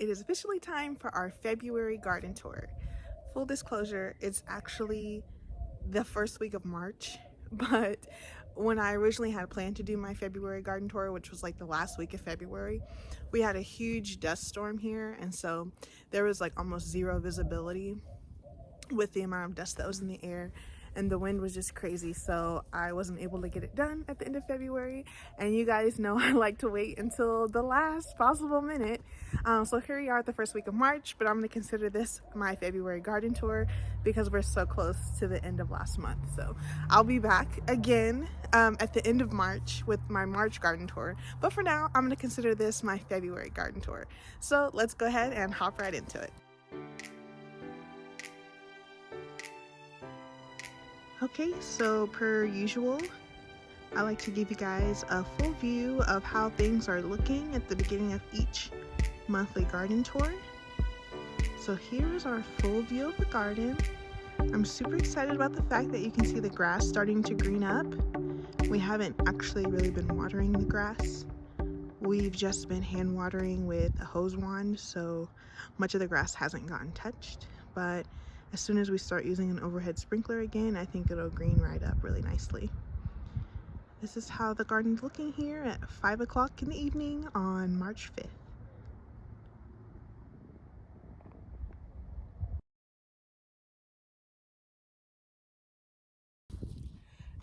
It is officially time for our February garden tour. Full disclosure, it's actually the first week of March, but when I originally had planned to do my February garden tour, which was like the last week of February, we had a huge dust storm here, and so there was like almost zero visibility with the amount of dust that was in the air, and the wind was just crazy, so I wasn't able to get it done at the end of February. And you guys know I like to wait until the last possible minute. So here we are at the first week of March, but I'm going to consider this my February garden tour because we're so close to the end of last month. So I'll be back again at the end of March with my March garden tour, but for now I'm going to consider this my February garden tour. So let's go ahead and hop right into it. Okay, so per usual, I like to give you guys a full view of how things are looking at the beginning of each monthly garden tour. So here's our full view of the garden. I'm super excited about the fact that you can see the grass starting to green up. We haven't actually really been watering the grass. We've just been hand watering with a hose wand, so much of the grass hasn't gotten touched, but as soon as we start using an overhead sprinkler again, I think it'll green right up really nicely. This is how the garden's looking here at 5 o'clock in the evening on March 5th.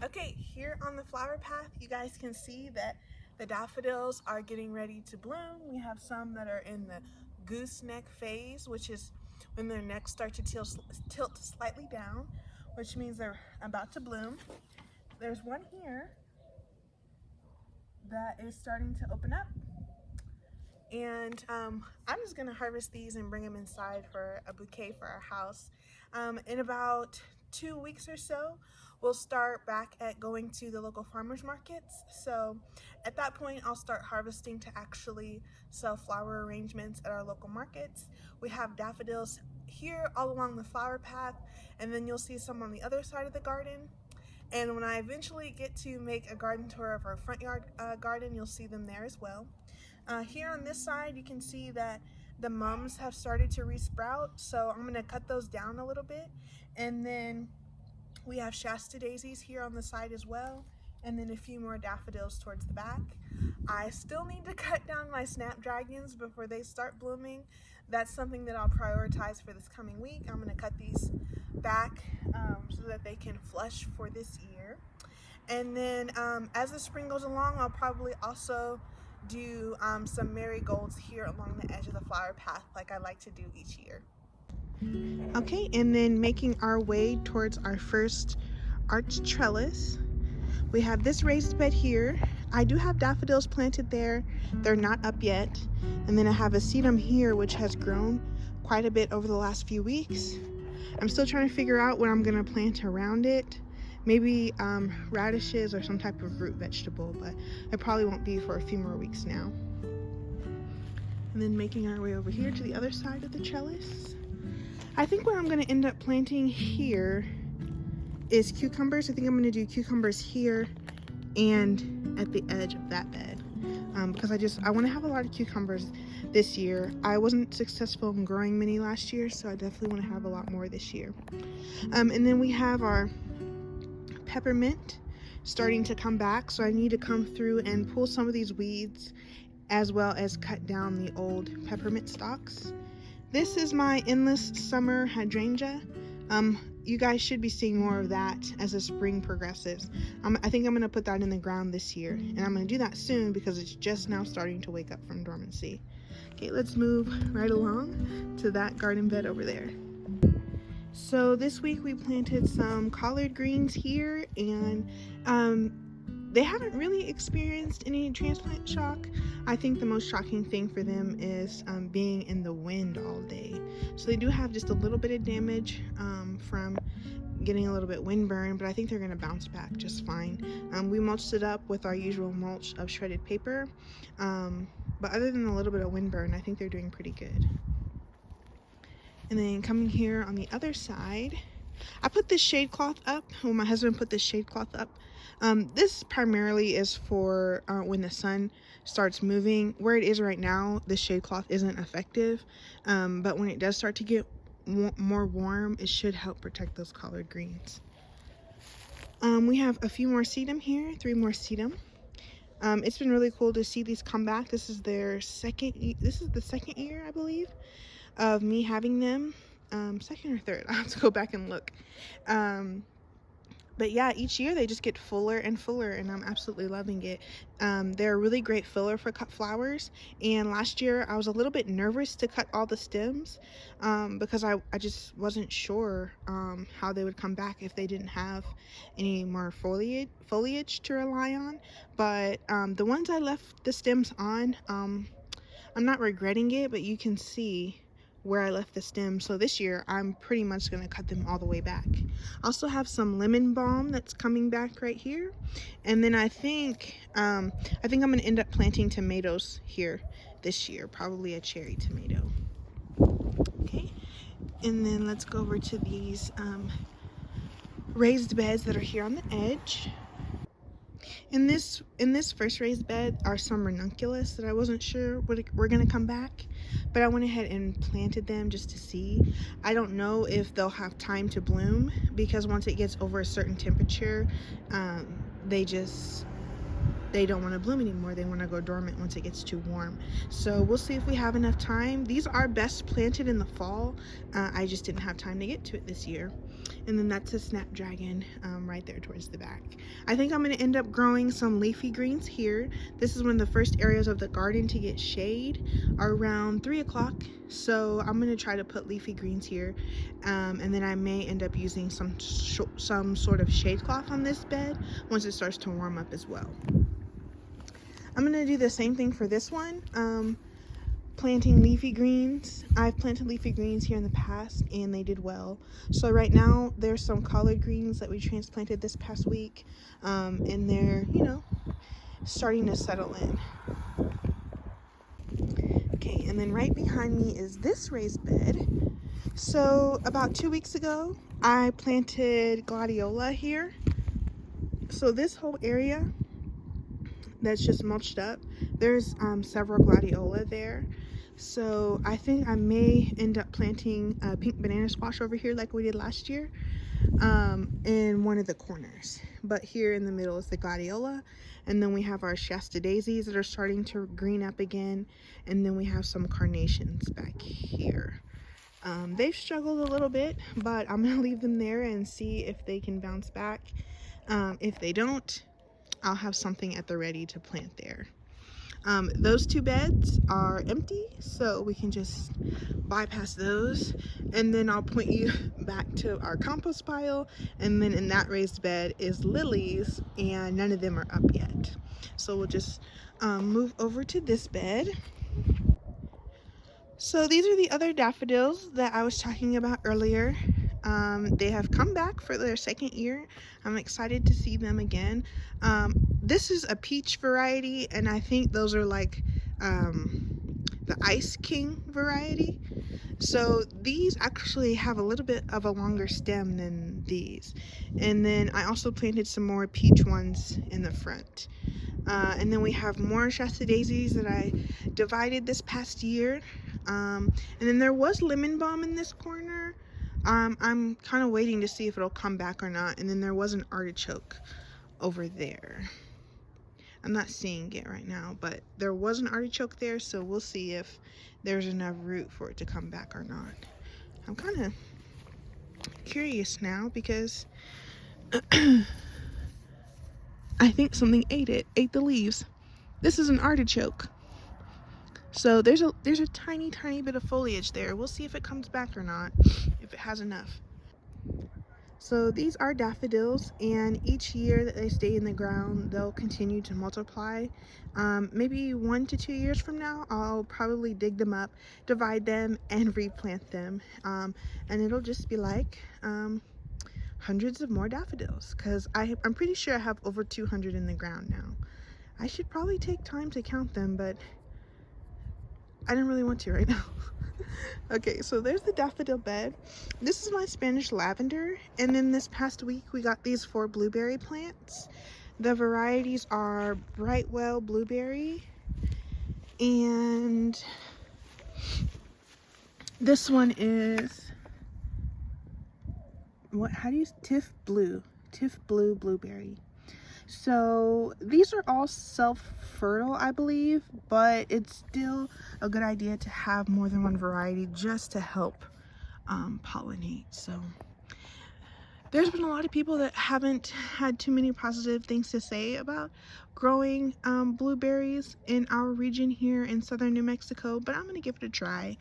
Okay, here on the flower path, you guys can see that the daffodils are getting ready to bloom. We have some that are in the gooseneck phase, which is when their necks start to tilt slightly down, which means they're about to bloom. There's one here that is starting to open up, and I'm just gonna harvest these and bring them inside for a bouquet for our house. In about 2 weeks or so, we'll start back at going to the local farmers markets. So at that point, I'll start harvesting to actually sell flower arrangements at our local markets. We have daffodils here all along the flower path, and then you'll see some on the other side of the garden. And when I eventually get to make a garden tour of our front yard garden, you'll see them there as well. Here on this side, you can see that the mums have started to resprout, so I'm going to cut those down a little bit. And then we have Shasta daisies here on the side as well, and then a few more daffodils towards the back. I still need to cut down my snapdragons before they start blooming. That's something that I'll prioritize for this coming week. I'm going to cut these back so that they can flush for this year. And then as the spring goes along, I'll probably also do some marigolds here along the edge of the flower path like I like to do each year. Okay, and then making our way towards our first arched trellis, we have this raised bed here. I do have daffodils planted there. They're not up yet. And then I have a sedum here which has grown quite a bit over the last few weeks. I'm still trying to figure out what I'm gonna plant around it. Maybe radishes or some type of root vegetable, but it probably won't be for a few more weeks now. And then making our way over here to the other side of the trellis. I think what I'm going to end up planting here is cucumbers. I think I'm going to do cucumbers here and at the edge of that bed because I want to have a lot of cucumbers this year. I wasn't successful in growing many last year, so I definitely want to have a lot more this year. And then we have our peppermint starting to come back, so I need to come through and pull some of these weeds as well as cut down the old peppermint stalks. This is my endless summer hydrangea. You guys should be seeing more of that as the spring progresses. I think I'm going to put that in the ground this year, and I'm going to do that soon because it's just now starting to wake up from dormancy. Okay, let's move right along to that garden bed over there. So this week we planted some collard greens here, and they haven't really experienced any transplant shock. I think the most shocking thing for them is being in the wind all day. So they do have just a little bit of damage from getting a little bit windburn, but I think they're going to bounce back just fine. We mulched it up with our usual mulch of shredded paper, but other than a little bit of windburn, I think they're doing pretty good. And then coming here on the other side, I put this shade cloth up. Well, my husband put this shade cloth up This primarily is for when the sun starts moving. Where it is right now, the shade cloth isn't effective, but when it does start to get more warm, it should help protect those collard greens. We have a few more sedum here, 3 more sedum. It's been really cool to see these come back. This is the second year, I believe, of me having them. Second or third, I have to go back and look. But yeah, each year they just get fuller and fuller, and I'm absolutely loving it. They're a really great filler for cut flowers, and last year I was a little bit nervous to cut all the stems because I just wasn't sure how they would come back if they didn't have any more foliage to rely on. But the ones I left the stems on, I'm not regretting it, but you can see where I left the stem. So this year I'm pretty much going to cut them all the way back. I also have some lemon balm that's coming back right here, and then I think I'm going to end up planting tomatoes here this year, probably a cherry tomato. Okay, and then let's go over to these raised beds that are here on the edge. In this first raised bed are some ranunculus that I wasn't sure were gonna come back, but I went ahead and planted them just to see. I don't know if they'll have time to bloom, because once it gets over a certain temperature, they don't want to bloom anymore. They want to go dormant once it gets too warm. So we'll see if we have enough time. These are best planted in the fall. I just didn't have time to get to it this year. And then that's a snapdragon right there towards the back. I think I'm going to end up growing some leafy greens here. This is one of the first areas of the garden to get shade around 3 o'clock. So I'm going to try to put leafy greens here. And then I may end up using some sort of shade cloth on this bed once it starts to warm up as well. I'm going to do the same thing for this one, planting leafy greens. I've planted leafy greens here in the past and they did well. So right now there's some collard greens that we transplanted this past week, and they're, starting to settle in. Okay, and then right behind me is this raised bed. So about 2 weeks ago, I planted gladiola here. So this whole area that's just mulched up, there's several gladiola there. So I think I may end up planting a pink banana squash over here like we did last year, in one of the corners. But here in the middle is the gladiola, and then we have our Shasta daisies that are starting to green up again, and then we have some carnations back here. They've struggled a little bit, but I'm gonna leave them there and see if they can bounce back. If they don't, I'll have something at the ready to plant there. Those 2 beds are empty, so we can just bypass those, and then I'll point you back to our compost pile, and then in that raised bed is lilies, and none of them are up yet. So we'll just move over to this bed. So these are the other daffodils that I was talking about earlier. They have come back for their 2nd year. I'm excited to see them again. This is a peach variety, and I think those are like the Ice King variety. So these actually have a little bit of a longer stem than these. And then I also planted some more peach ones in the front. And then we have more Shasta daisies that I divided this past year. And then there was lemon balm in this corner. I'm kind of waiting to see if it'll come back or not. And then there was an artichoke over there. I'm not seeing it right now, but there was an artichoke there, so we'll see if there's enough root for it to come back or not. I'm kind of curious now because I think something ate the leaves. This is an artichoke. So there's a tiny bit of foliage there. We'll see if it comes back or not, if it has enough. So these are daffodils, and each year that they stay in the ground, they'll continue to multiply. Maybe 1 to 2 years from now, I'll probably dig them up, divide them, and replant them. And it'll just be like hundreds of more daffodils, because I'm pretty sure I have over 200 in the ground now. I should probably take time to count them, but I don't really want to right now. Okay, so there's the daffodil bed. This is my Spanish lavender, and then this past week we got these 4 blueberry plants. The varieties are Brightwell Blueberry, and this one is Tiff Blue Blueberry. So these are all self-fertile, I believe, but it's still a good idea to have more than one variety just to help pollinate. So there's been a lot of people that haven't had too many positive things to say about growing blueberries in our region here in southern New Mexico, but I'm gonna give it a try.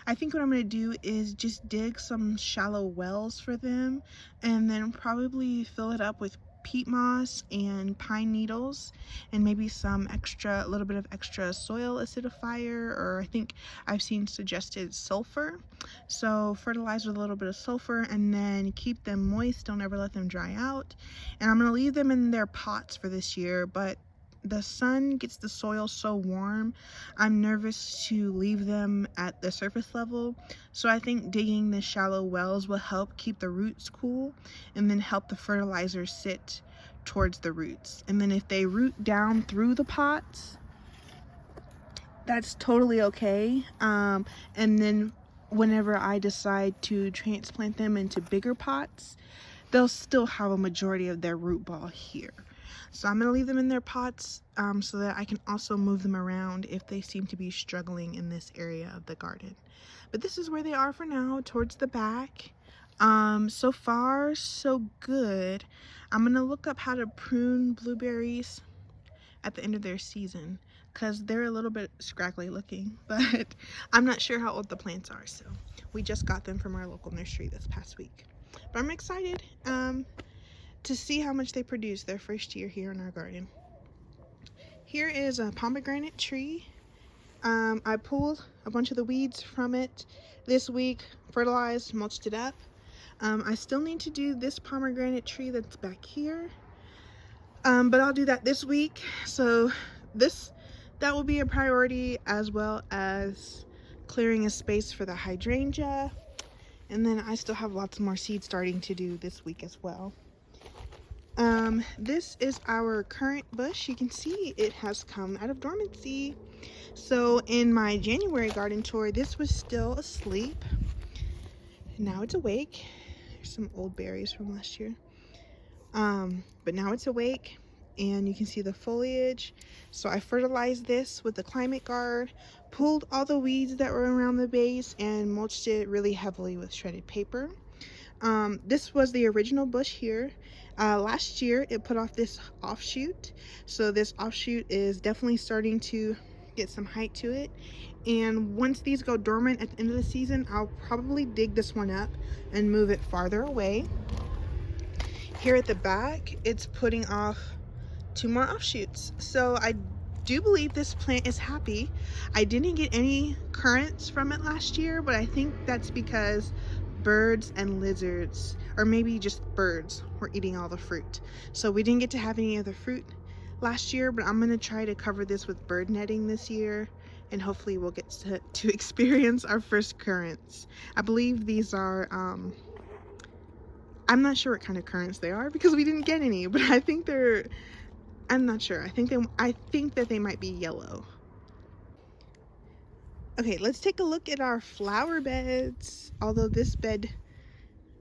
I think what I'm gonna do is just dig some shallow wells for them and then probably fill it up with peat moss and pine needles and maybe a little bit of extra soil acidifier, or I think I've seen suggested sulfur. So fertilize with a little bit of sulfur and then keep them moist. Don't ever let them dry out. And I'm gonna leave them in their pots for this year, but the sun gets the soil so warm, I'm nervous to leave them at the surface level. So I think digging the shallow wells will help keep the roots cool and then help the fertilizer sit towards the roots. And then if they root down through the pots, that's totally okay. And then whenever I decide to transplant them into bigger pots, they'll still have a majority of their root ball here. So I'm going to leave them in their pots so that I can also move them around if they seem to be struggling in this area of the garden. But this is where they are for now, towards the back. So far, so good. I'm going to look up how to prune blueberries at the end of their season, because they're a little bit scraggly looking, but I'm not sure how old the plants are, so we just got them from our local nursery this past week. But I'm excited to see how much they produce their first year here in our garden. Here is a pomegranate tree. I pulled a bunch of the weeds from it this week, fertilized, mulched it up. I still need to do this pomegranate tree that's back here. But I'll do that this week. So that will be a priority, as well as clearing a space for the hydrangea. And then I still have lots more seed starting to do this week as well. This is our currant bush. You can see it has come out of dormancy. So in my January garden tour, this was still asleep. Now it's awake. There's some old berries from last year. But now it's awake and you can see the foliage. So I fertilized this with the Climate Guard, pulled all the weeds that were around the base and mulched it really heavily with shredded paper. This was the original bush here. Last year it put off this offshoot. So this offshoot is definitely starting to get some height to it. And once these go dormant at the end of the season, I'll probably dig this one up and move it farther away. Here at the back, it's putting off 2 more offshoots. So I do believe this plant is happy. I didn't get any currants from it last year, but I think that's because birds and lizards, or maybe just birds, were eating all the fruit. So we didn't get to have any of the fruit last year, but I'm gonna try to cover this with bird netting this year, and hopefully we'll get to experience our first currants. I believe these are I'm not sure what kind of currants they are because we didn't get any, but I think I'm not sure. I think that they might be yellow. Okay, let's take a look at our flower beds. Although this bed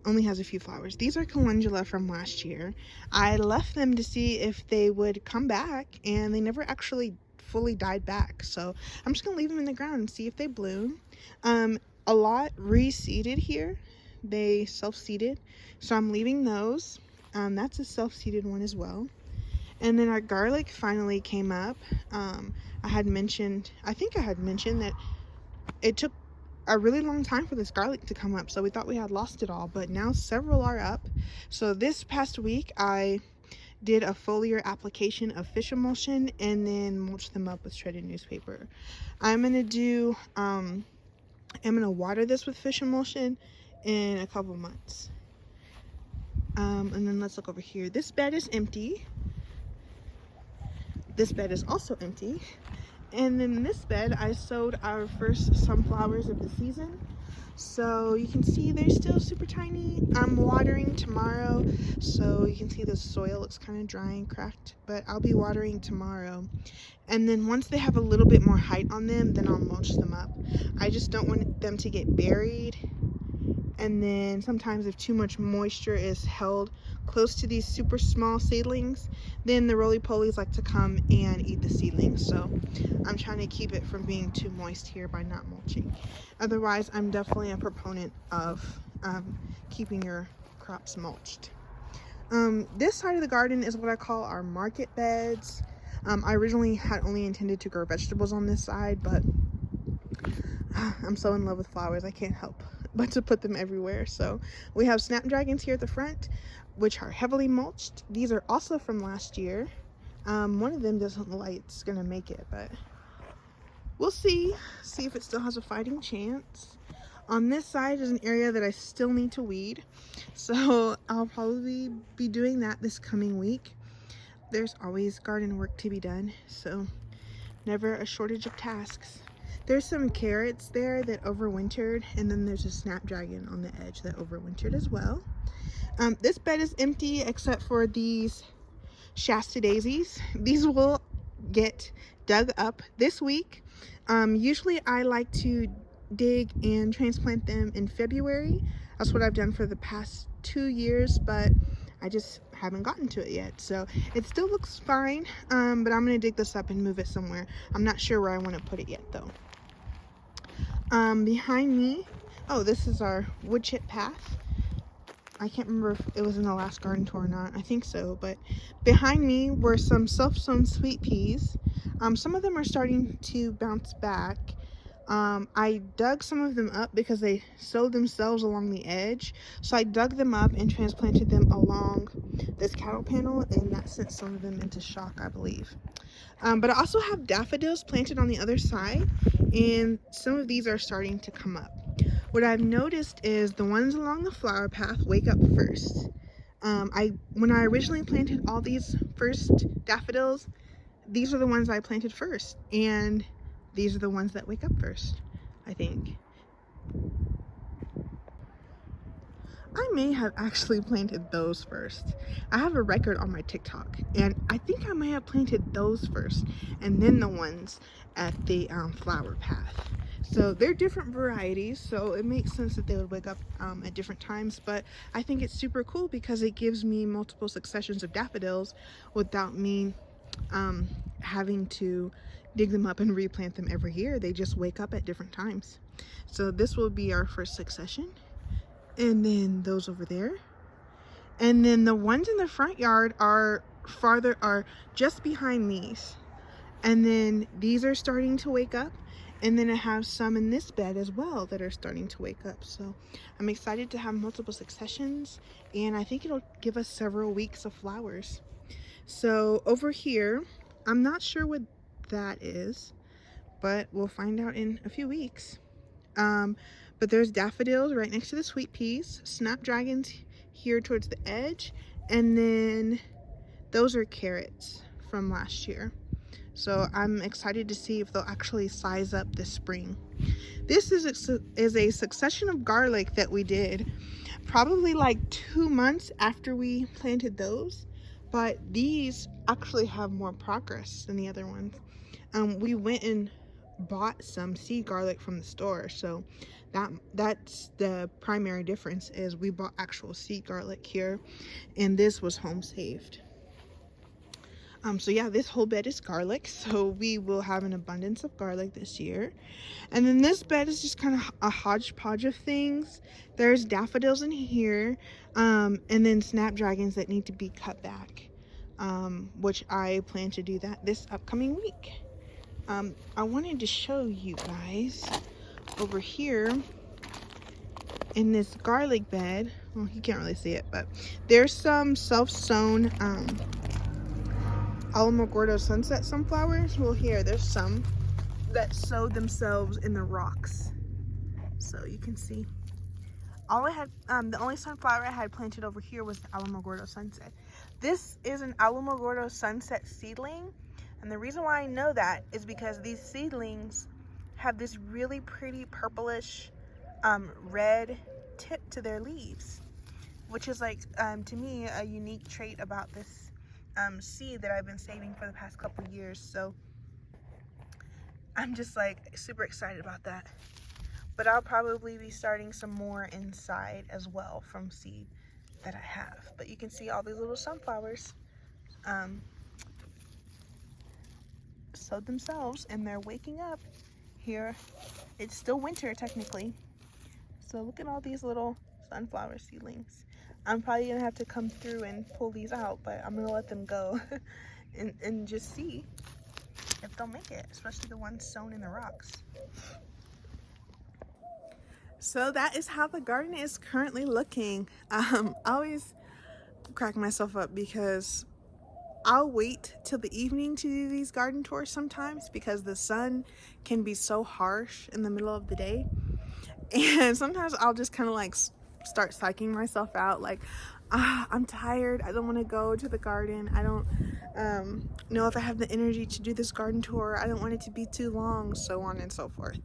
only has a few flowers. These are calendula from last year. I left them to see if they would come back, and they never actually fully died back. So I'm just gonna leave them in the ground and see if they bloom. A lot reseeded here. They self-seeded, so I'm leaving those. That's a self-seeded one as well. And then our garlic finally came up. I think I had mentioned that it took a really long time for this garlic to come up, so we thought we had lost it all, but now several are up. So this past week I did a foliar application of fish emulsion and then mulched them up with shredded newspaper. I'm gonna water this with fish emulsion in a couple months. And then let's look over here. This bed is empty. This bed is also empty. And then in this bed, I sowed our first sunflowers of the season. So you can see they're still super tiny. I'm watering tomorrow, so you can see the soil looks kind of dry and cracked, but I'll be watering tomorrow. And then once they have a little bit more height on them, then I'll mulch them up. I just don't want them to get buried. And then sometimes if too much moisture is held close to these super small seedlings, then the roly-polies like to come and eat the seedlings. So I'm trying to keep it from being too moist here by not mulching. Otherwise, I'm definitely a proponent of keeping your crops mulched. This side of the garden is what I call our market beds. I originally had only intended to grow vegetables on this side, but I'm so in love with flowers, I can't help but to put them everywhere. So we have snapdragons here at the front, which are heavily mulched. These are also from last year. One of them doesn't look like it's gonna make it, but we'll see if it still has a fighting chance. On this side is an area that I still need to weed, so I'll probably be doing that this coming week. There's always garden work to be done, so never a shortage of tasks. There's some carrots there that overwintered, and then there's a snapdragon on the edge that overwintered as well. This bed is empty except for these Shasta daisies. These will get dug up this week. Usually I like to dig and transplant them in February. That's what I've done for the past 2 years, but I just haven't gotten to it yet. So it still looks fine, but I'm gonna dig this up and move it somewhere. I'm not sure where I want to put it yet though. Behind me, oh, this is our wood chip path. I can't remember if it was in the last garden tour or not. I think so, but behind me were some self-sown sweet peas. Some of them are starting to bounce back. I dug some of them up because they sowed themselves along the edge. So I dug them up and transplanted them along this cattle panel, and that sent some of them into shock, I believe. But I also have daffodils planted on the other side, and some of these are starting to come up. What I've noticed is the ones along the flower path wake up first. When I originally planted all these first daffodils, these are the ones I planted first, and these are the ones that wake up first, I think. I may have actually planted those first. I have a record on my TikTok, and I think I may have planted those first, and then the ones at the flower path. So they're different varieties, so it makes sense that they would wake up at different times, but I think it's super cool because it gives me multiple successions of daffodils without me having to dig them up and replant them every year. They just wake up at different times. So this will be our first succession. And then those over there, and then the ones in the front yard are just behind these, and then these are starting to wake up, and then I have some in this bed as well that are starting to wake up. So I'm excited to have multiple successions, and I think it'll give us several weeks of flowers. So over here, I'm not sure what that is, but we'll find out in a few weeks. But there's daffodils right next to the sweet peas, snapdragons here towards the edge, and then those are carrots from last year. So I'm excited to see if they'll actually size up this spring. This is a succession of garlic that we did probably like 2 months after we planted those, but these actually have more progress than the other ones. We went and bought some seed garlic from the store, so that's the primary difference, is we bought actual seed garlic here, and this was home saved. So yeah, this whole bed is garlic, so we will have an abundance of garlic this year. And then this bed is just kind of a hodgepodge of things. There's daffodils in here, and then snapdragons that need to be cut back, which I plan to do that this upcoming week. I wanted to show you guys over here in this garlic bed. Well, you can't really see it, but there's some self-sown Alamogordo sunset sunflowers. Well, here there's some that sowed themselves in the rocks, so you can see. All I had, the only sunflower I had planted over here was the Alamogordo sunset. This is an Alamogordo sunset seedling. And the reason why I know that is because these seedlings have this really pretty purplish red tip to their leaves, which is like, to me, a unique trait about this seed that I've been saving for the past couple years. So I'm just like super excited about that. But I'll probably be starting some more inside as well from seed that I have. But you can see all these little sunflowers sowed themselves, and they're waking up here. It's still winter technically. So look at all these little sunflower seedlings. I'm probably gonna have to come through and pull these out, but I'm gonna let them go and just see if they'll make it, especially the ones sown in the rocks. So that is how the garden is currently looking. I always crack myself up because I'll wait till the evening to do these garden tours sometimes because the sun can be so harsh in the middle of the day. And sometimes I'll just kind of like start psyching myself out, like, I'm tired, I don't want to go to the garden, I don't know if I have the energy to do this garden tour, I don't want it to be too long, so on and so forth.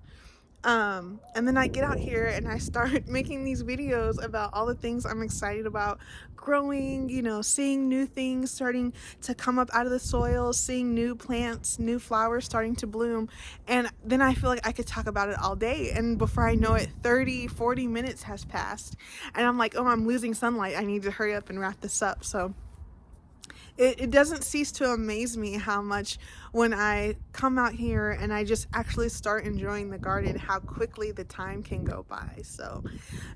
And then I get out here and I start making these videos about all the things I'm excited about growing, you know, seeing new things starting to come up out of the soil, seeing new plants, new flowers starting to bloom. And then I feel like I could talk about it all day. And before I know it, 30, 40 minutes has passed. And I'm like, oh, I'm losing sunlight. I need to hurry up and wrap this up. So it doesn't cease to amaze me how much when I come out here and I just actually start enjoying the garden, how quickly the time can go by. So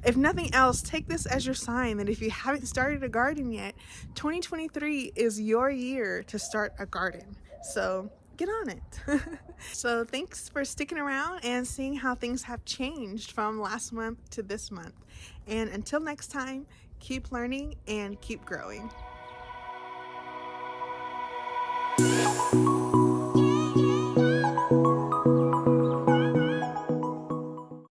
if nothing else, take this as your sign that if you haven't started a garden yet, 2023 is your year to start a garden. So get on it. So thanks for sticking around and seeing how things have changed from last month to this month. And until next time, keep learning and keep growing.